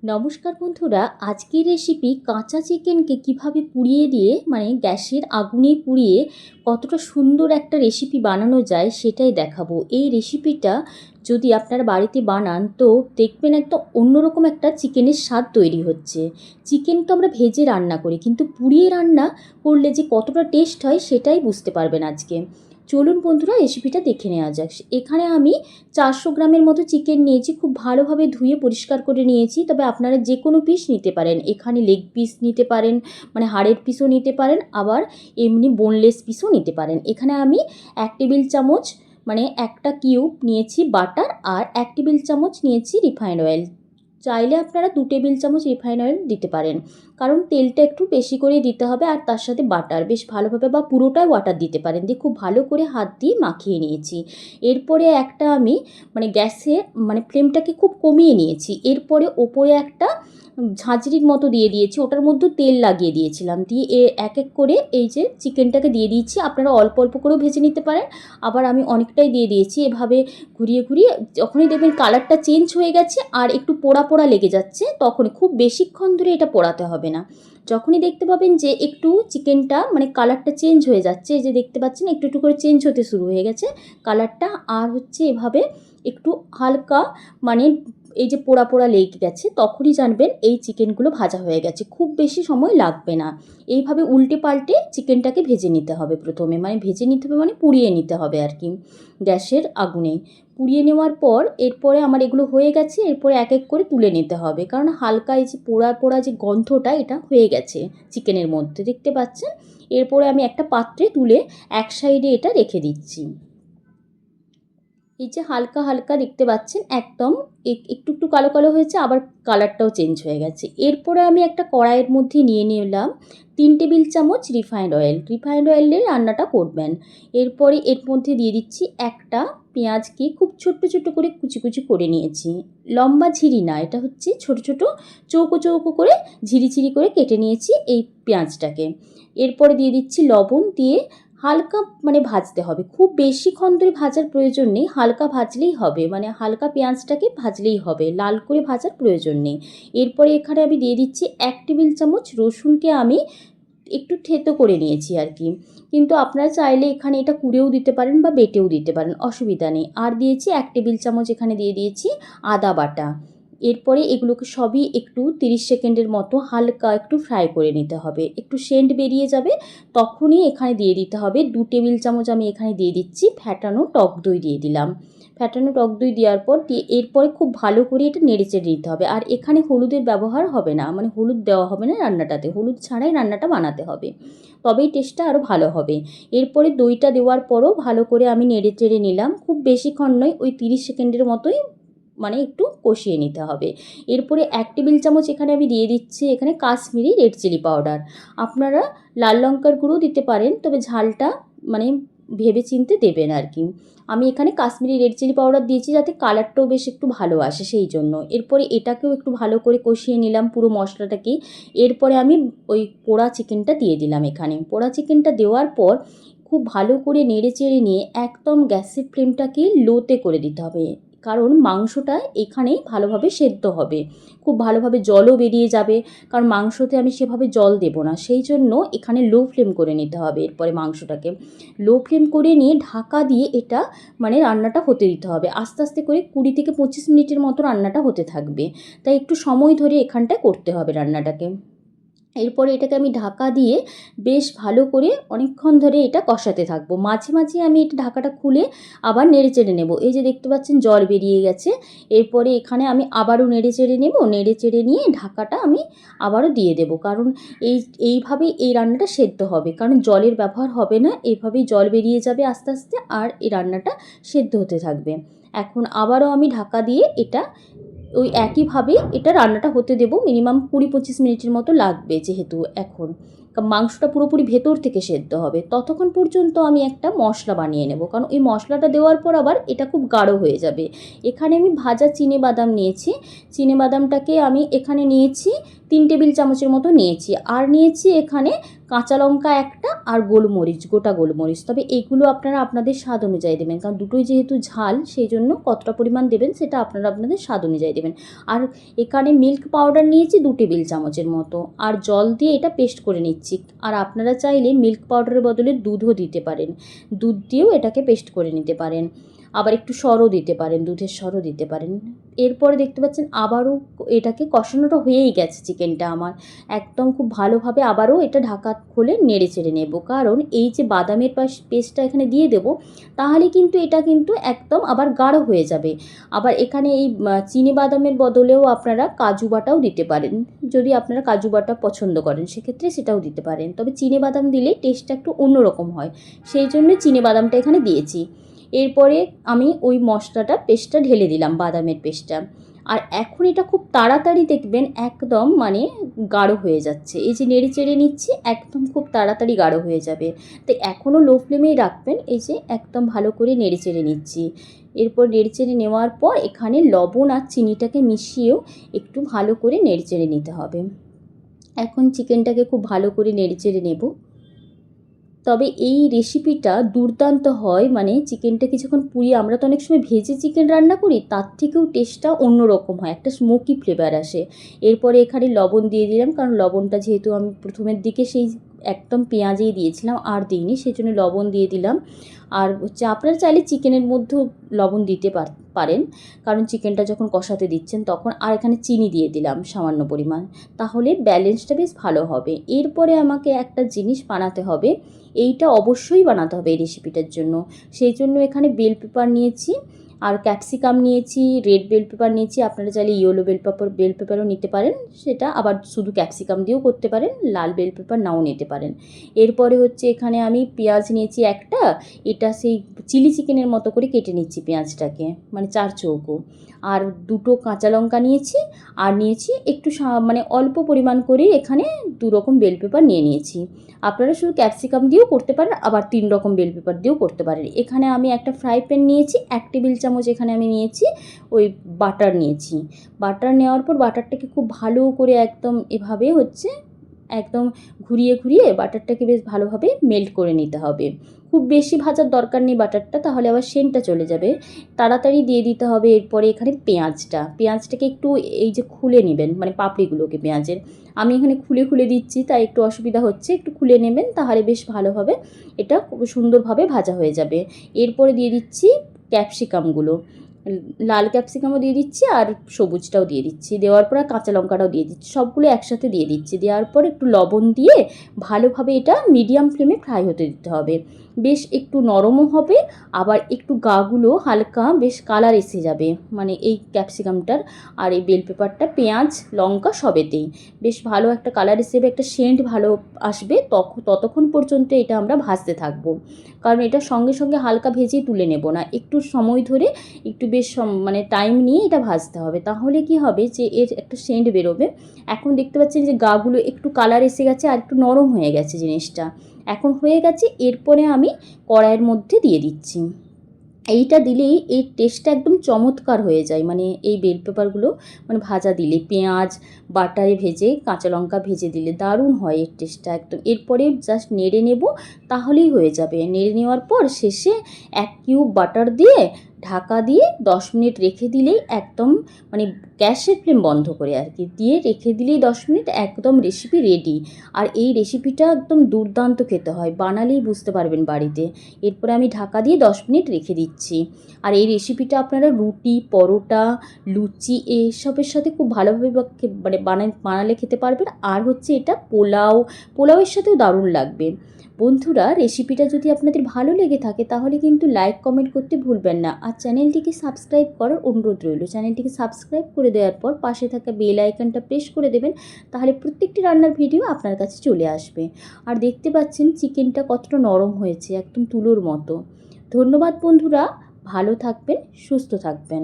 নমস্কার বন্ধুরা, আজকের রেসিপি কাঁচা চিকেনকে কিভাবে পুড়িয়ে দিয়ে গ্যাসের আগুনে পুড়িয়ে কতটা সুন্দর একটা রেসিপি বানানো যায় সেটাই দেখাবো। এই রেসিপিটা যদি আপনারা বাড়িতে বানান তো দেখবেন একটা অন্যরকম একটা চিকেনের স্বাদ তৈরি হচ্ছে। চিকেন তো আমরা ভেজে রান্না করি, কিন্তু পুড়িয়ে রান্না করলে যে কতটা টেস্ট হয় সেটাই বুঝতে পারবেন আজকে। চলুন বন্ধুরা, রেসিপিটা দেখে নেওয়া যাক। এখানে আমি 400 গ্রামের মতো চিকেন নিয়েছি, খুব ভালোভাবে ধুয়ে পরিষ্কার করে নিয়েছি। তবে আপনারা যে কোনো পিস নিতে পারেন, এখানে লেগ পিস নিতে পারেন, হাড়ের পিসও নিতে পারেন, আবার এমনি বোনলেস পিসও নিতে পারেন। এখানে আমি 1 টেবিল চামচ একটা কিউব নিয়েছি বাটার, আর 1 টেবিল চামচ নিয়েছি রিফাইন্ড অয়েল। চাইলে আপনারা 2 টেবিল চামচ রিফাইন্ড অয়েল দিতে পারেন, কারণ তেলটা একটু বেশি করে দিতে হবে। আর তার সাথে বাটার বেশ ভালোভাবে, বা পুরোটাই ওয়াটার দিতে পারেন, দিয়ে খুব ভালো করে হাত দিয়ে মাখিয়ে নিয়েছি। এরপরে একটা আমি গ্যাসে ফ্লেমটাকে খুব কমিয়ে নিয়েছি। এরপরে ওপরে একটা ঝাঁঝরির মতো দিয়ে দিয়েছি, ওটার মধ্যে তেল লাগিয়ে দিয়েছিলাম। দিয়ে এক এক করে এই যে চিকেনটাকে দিয়ে দিয়েছি। আপনারা অল্প অল্প করেও ভেজে নিতে পারেন, আবার আমি অনেকটাই দিয়ে দিয়েছি। এভাবে ঘুরিয়ে ঘুরিয়ে যখনই দেখবেন কালারটা চেঞ্জ হয়ে গেছে আর একটু পোড়া পোড়া লেগে যাচ্ছে, তখনই, খুব বেশিক্ষণ ধরে এটা পোড়াতে হবে না। যখনই দেখতে পাবেন যে একটু চিকেনটা কালারটা চেঞ্জ হয়ে যাচ্ছে, এই যে দেখতে পাচ্ছেন একটু একটু করে চেঞ্জ হতে শুরু হয়ে গেছে কালারটা, আর এভাবে একটু হালকা এই যে পোড়া পোড়া লেগে গেছে, তখনই জানবেন এই চিকেনগুলো ভাজা হয়ে গেছে। খুব বেশি সময় লাগবে না। এইভাবে উল্টে পাল্টে চিকেনটাকে ভেজে নিতে হবে প্রথমে, ভেজে নিতে হবে পুড়িয়ে নিতে হবে আর কি, গ্যাসের আগুনে। পুড়িয়ে নেওয়ার পর এরপরে আমার এগুলো হয়ে গেছে। এরপরে এক এক করে তুলে নিতে হবে, কারণ হালকা এই যে পোড়া পোড়া যে গন্ধটা, এটা হয়ে গেছে চিকেনের মধ্যে, দেখতে পাচ্ছেন। এরপরে আমি একটা পাত্রে তুলে এক সাইডে এটা রেখে দিচ্ছি। এই যে হালকা হালকা দেখতে পাচ্ছেন, একদম একটু একটু কালো কালো হয়েছে, আবার কালারটাও চেঞ্জ হয়ে গেছে। এরপরে আমি একটা কড়াইয়ের মধ্যে নিয়ে নিলাম 3 টেবিল চামচ রিফাইন্ড অয়েল। রিফাইন্ড অয়েলে রান্নাটা করবেন। এরপরে এর মধ্যে দিয়ে দিচ্ছি একটা পেঁয়াজকে খুব ছোট্ট ছোট্ট করে কুচি কুচি করে নিয়েছি। লম্বা ঝিরি না, এটা হচ্ছে ছোট ছোট চৌকো চৌকো করে ঝিরি করে কেটে নিয়েছি এই পেঁয়াজটাকে। এরপরে দিয়ে দিচ্ছি লবণ, দিয়ে হালকা ভাজতে হবে। খুব বেশিক্ষণ ধরে ভাজার প্রয়োজন নেই, হালকা ভাজলেই হবে, হালকা পেঁয়াজটাকে ভাজলেই হবে, লাল করে ভাজার প্রয়োজন নেই। এরপরে এখানে আমি দিয়ে দিচ্ছি 1 টেবিল চামচ রসুনকে আমি একটু থেতো করে নিয়েছি আর কি, কিন্তু আপনারা চাইলে এখানে এটা কুড়েও দিতে পারেন বা বেটেও দিতে পারেন, অসুবিধা নেই। আর দিয়েছি 1 টেবিল চামচ এখানে দিয়ে দিয়েছি আদা বাটা। এরপরে এগুলোকে সবই একটু 30 সেকেন্ডের মতো হালকা একটু ফ্রাই করে নিতে হবে। একটু সেন্ট বেরিয়ে যাবে, তখনই এখানে দিয়ে দিতে হবে 2 টেবিল চামচ আমি এখানে দিয়ে দিচ্ছি ফ্যাটানো টক দই দিয়ে দিলাম। ফ্যাটানো টক দই দেওয়ার পর এরপরে খুব ভালো করে এটা নেড়ে চেড়ে দিতে হবে। আর এখানে হলুদের ব্যবহার হবে না, হলুদ দেওয়া হবে না রান্নাটাতে, হলুদ ছাড়াই রান্নাটা বানাতে হবে, তবেই টেস্টটা আরও ভালো হবে। এরপরে দইটা দেওয়ার পরও ভালো করে আমি নেড়ে চেড়ে নিলাম। খুব বেশিক্ষণ নয়, ওই 30 সেকেন্ডের মতোই একটু কষিয়ে নিতে হবে। এরপরে 1 টেবিল চামচ এখানে আমি দিয়ে দিচ্ছি এখানে কাশ্মীরি রেড চিলি পাউডার। আপনারা লাল লঙ্কার গুঁড়ো দিতে পারেন, তবে ঝালটা ভেবে চিনতে দেবেন আর কি। আমি এখানে কাশ্মীরি রেড চিলি পাউডার দিয়েছি যাতে কালারটাও বেশ একটু ভালো আসে, সেই জন্য। এরপরে এটাকেও একটু ভালো করে কষিয়ে নিলাম পুরো মশলাটাকে। এরপরে আমি ওই পোড়া চিকেনটা দিয়ে দিলাম এখানে। পোড়া চিকেনটা দেওয়ার পর খুব ভালো করে নেড়ে চেড়ে নিয়ে একদম গ্যাসের ফ্লেমটাকে লোতে করে দিতে হবে, কারণ মাংসটা এখানেই ভালোভাবে সেদ্ধ হবে। খুব ভালোভাবে জলও বেরিয়ে যাবে, কারণ মাংসতে আমি সেভাবে জল দেব না, সেই জন্য এখানে লো ফ্লেম করে নিতে হবে। এরপরে মাংসটাকে লো ফ্লেম করে নিয়ে ঢাকা দিয়ে এটা রান্নাটা হতে দিতে হবে। আস্তে আস্তে করে 20 থেকে 25 মিনিটের মতো রান্নাটা হতে থাকবে, তাই একটু সময় ধরে এখানটায় করতে হবে রান্নাটাকে। এরপরে এটাকে আমি ঢাকা দিয়ে বেশ ভালো করে অনেকক্ষণ ধরে এটা কষাতে থাকবো। মাঝে মাঝে আমি এটা ঢাকাটা খুলে আবার নেড়ে চেড়ে নেব। এই যে দেখতে পাচ্ছেন জল বেরিয়ে গেছে। এরপরে এখানে আমি আবারও নেড়ে চেড়ে নেব। নেড়ে চেড়ে নিয়ে ঢাকাটা আমি আবারও দিয়ে দেব, কারণ এইভাবেই এই রান্নাটা সেদ্ধ হবে, কারণ জলের ব্যবহার হবে না। এইভাবেই জল বেরিয়ে যাবে আস্তে আস্তে, আর এই রান্নাটা সেদ্ধ হতে থাকবে। এখন আবারও আমি ঢাকা দিয়ে এটা ওই একইভাবে এটা রান্নাটা হতে দেব। মিনিমাম 20-25 মিনিটের মতো লাগবে, যেহেতু এখন মাংসটা পুরোপুরি ভেতর থেকে সেদ্ধ হবে। ততক্ষণ পর্যন্ত আমি একটা মশলা বানিয়ে নেব, কারণ এই মশলাটা দেওয়ার পর আবার এটা খুব গাঢ় হয়ে যাবে। এখানে আমি ভাজা চিনেবাদাম নিয়েছি। চিনেবাদামটাকে আমি এখানে নিয়েছি 3 টেবিল চামচের মতো নিয়েছি। আর নিয়েছি এখানে কাঁচা লঙ্কা একটা আর গোলমরিচ, গোটা গোলমরিচ। তবে এগুলো আপনারা আপনাদের স্বাদ অনুযায়ী দেবেন, কারণ দুটোই যেহেতু ঝাল সেই জন্য কতটা পরিমাণ দেবেন সেটা আপনারা আপনাদের স্বাদ অনুযায়ী দেবেন। আর এখানে মিল্ক পাউডার নিয়েছি 2 টেবিল চামচের মতো, আর জল দিয়ে এটা পেস্ট করে নিচ্ছি। আর আপনারা চাইলে মিল্ক পাউডারের বদলে দুধও দিতে পারেন, দুধ দিয়েও এটাকে পেস্ট করে নিতে পারেন। আবার একটু সরও দিতে পারেন, দুধের সরও দিতে পারেন। এরপরে দেখতে পাচ্ছেন আবারও এটাকে কষানোটা হয়েই গেছে চিকেনটা আমার একদম খুব ভালোভাবে। আবারও এটা ঢাকা খুলে নেড়ে চেড়ে নেব, কারণ এই যে বাদামের পেস্টটা এখানে দিয়ে দেব, তাহলে কিন্তু এটা কিন্তু একদম আবার গাঢ় হয়ে যাবে। আবার এখানে এই চিনি বাদামের বদলেও আপনারা কাজু বাটাও দিতে পারেন, যদি আপনারা কাজু বাটা পছন্দ করেন সেক্ষেত্রে সেটাও দিতে পারেন। তবে চিনি বাদাম দিলে টেস্টটা একটু অন্যরকম হয়, সেই জন্য চিনি বাদামটা এখানে দিয়েছি। এরপরে আমি ওই মশলাটা পেস্টটা ঢেলে দিলাম, বাদামের পেস্টটা। আর এখন এটা খুব তাড়াতাড়ি দেখবেন একদম মানে গাঢ় হয়ে যাচ্ছে। এই যে নেড়ে চেড়ে নিচ্ছি, একদম খুব তাড়াতাড়ি গাঢ় হয়ে যাবে। তো এখনও লো ফ্লেমেই রাখবেন। এই যে একদম ভালো করে নেড়ে চেড়ে নিচ্ছি। এরপর নেড়ে চেড়ে নেওয়ার পর এখানে লবণ আর চিনিটাকে মিশিয়েও একটু ভালো করে নেড়ে চেড়ে নিতে হবে। এখন চিকেনটাকে খুব ভালো করে নেড়ে চেড়ে নেব। তবে এই রেসিপিটা দুর্দান্ত হয়, মানে চিকেনটা কিছুক্ষণ পুড়িয়ে, আমরা তো অনেক সময় ভেজে চিকেন রান্না করি, তার থেকেও টেস্টটা অন্যরকম হয়, একটা স্মোকি ফ্লেভার আসে। এরপরে এখানে লবণ দিয়ে দিলাম, কারণ লবণটা যেহেতু আমি প্রথমের দিকে সেই একদম পেঁয়াজেই দিয়েছিলাম আর দিইনি, সেই জন্য লবণ দিয়ে দিলাম। আর হচ্ছে আপনারা চাইলে চিকেনের মধ্যেও লবণ দিতে পারেন, কারণ চিকেনটা যখন কষাতে দিচ্ছেন তখন। আর এখানে চিনি দিয়ে দিলাম সামান্য পরিমাণ, তাহলে ব্যালেন্সটা বেশ ভালো হবে। এরপরে আমাকে একটা জিনিস বানাতে হবে, এইটা অবশ্যই বানাতে হবে এই রেসিপিটার জন্য। সেই জন্য এখানে বেল পেপার নিয়েছি আর ক্যাপসিকাম নিয়েছি, রেড বেল পেপার নিয়েছি। আপনারা চাইলে ইয়েলো বেল পেপারও নিতে পারেন, সেটা আবার শুধু ক্যাপসিকাম দিয়েও করতে পারেন, লাল বেল পেপার নাও নিতে পারেন। এরপরে হচ্ছে এখানে আমি পেঁয়াজ নিয়েছি একটা, এটা সেই চিলি চিকেনের মতো করে কেটে নিচ্ছি পেঁয়াজটাকে, মানে 4 চৌকো। আর 2টো কাঁচা লঙ্কা নিয়েছি, আর নিয়েছি একটু মানে অল্প পরিমাণ করে এখানে 2 রকম বেল পেপার নিয়েছি। আপনারা শুধু ক্যাপসিকাম দিয়েও করতে পারেন, আবার 3 রকম বেল পেপার দিয়েও করতে পারেন। এখানে আমি একটা ফ্রাই প্যান নিয়েছি, 1 টেবিল চামচ এখানে আমি নিয়েছি ওই বাটার নিয়েছি। বাটার নেওয়ার পর বাটারটাকে খুব ভালো করে একদম এভাবে হচ্ছে একদম ঘুরিয়ে ঘুরিয়ে বাটারটাকে বেশ ভালোভাবে মেল্ট করে নিতে হবে। খুব বেশি ভাজার দরকার নেই বাটারটা, তাহলে আবার সেন্টটা চলে যাবে। তাড়াতাড়ি দিয়ে দিতে হবে। এরপরে এখানে পেঁয়াজটাকে একটু এই যে খুলে নেবেন, মানে পাপড়িগুলোকে পেঁয়াজের আমি এখানে খুলে খুলে দিচ্ছি, তাই একটু অসুবিধা হচ্ছে, একটু খুলে নেবেন, তাহলে বেশ ভালোভাবে এটা খুব সুন্দরভাবে ভাজা হয়ে যাবে। এরপরে দিয়ে দিচ্ছি ক্যাপসিকামগুলো, লাল ক্যাপসিকামও দিয়ে দিচ্ছি আর সবুজটাও দিয়ে দিচ্ছি। দেওয়ার পর কাঁচা লঙ্কাটাও দিয়ে দিচ্ছি, সবগুলো একসাথে দিয়ে দিচ্ছি। দেওয়ার পর একটু লবণ দিয়ে ভালোভাবে এটা মিডিয়াম ফ্লেমে ফ্রাই হতে দিতে হবে। বেশ একটু নরমও হবে, আবার একটু গাগুলো হালকা বেশ কালার এসে যাবে, মানে এই ক্যাপসিকামটার আর এই বেল পেপারটা, পেঁয়াজ লঙ্কা সবেতেই বেশ ভালো একটা কালার এসে একটা সেন্ট ভালো আসবে। ততক্ষণ পর্যন্ত এটা আমরা ভাজতে থাকবো, কারণ এটা সঙ্গে সঙ্গে হালকা ভেজে তুলে নেব না, একটু সময় ধরে একটু বেশ মানে টাইম নিয়ে এটা ভাজতে হবে। তাহলে কি হবে যে এর একটা সেন্ট বেরোবে। এখন দেখতে পাচ্ছেন যে গাগুলো একটু কালার এসে গেছে আর একটু নরম হয়ে গেছে জিনিসটা, এখন হয়ে গেছে। এরপরে আমি কড়াইয়ের মধ্যে দিয়ে দিচ্ছি। এইটা দিলেই এর টেস্টটা একদম চমৎকার হয়ে যায়, মানে এই বেল পেপারগুলো মানে ভাজা দিলে, পেঁয়াজ বাটারে ভেজে কাঁচা লঙ্কা ভেজে দিলে দারুণ হয় এর টেস্টটা একদম। এরপরে জাস্ট নেড়ে নেব, তাহলেই হয়ে যাবে। নেড়ে নেওয়ার পর শেষে 1 কিউব বাটার দিয়ে ঢাকা দিয়ে 10 মিনিট রেখে দিলেই একদম, মানে গ্যাসের ফ্লেম বন্ধ করে আর কি, দিয়ে রেখে দিলেই 10 মিনিট একদম রেসিপি রেডি। আর এই রেসিপিটা একদম দুর্দান্ত খেতে হয়, বানালেই বুঝতে পারবেন বাড়িতে। এরপরে আমি ঢাকা দিয়ে 10 মিনিট রেখে দিচ্ছি। আর এই রেসিপিটা আপনারা রুটি, পরোটা, লুচি এইসবের সাথে খুব ভালোভাবে মানে বানালে খেতে পারবেন। আর হচ্ছে এটা পোলাওয়ের সাথেও দারুণ লাগবে। বন্ধুরা, রেসিপিটা যদি আপনাদের ভালো লেগে থাকে তাহলে কিন্তু লাইক কমেন্ট করতে ভুলবেন না। আর চ্যানেলটিকে সাবস্ক্রাইব করার অনুরোধ রইল। চ্যানেলটিকে সাবস্ক্রাইব করে দেওয়ার পর পাশে থাকা বেল আইকনটা প্রেস করে দেবেন, তাহলে প্রত্যেকটি রান্নার ভিডিও আপনার কাছে চলে আসবে। আর দেখতে পাচ্ছেন চিকেনটা কতটা নরম হয়েছে, একদম তুলোর মতো। ধন্যবাদ বন্ধুরা, ভালো থাকবেন, সুস্থ থাকবেন।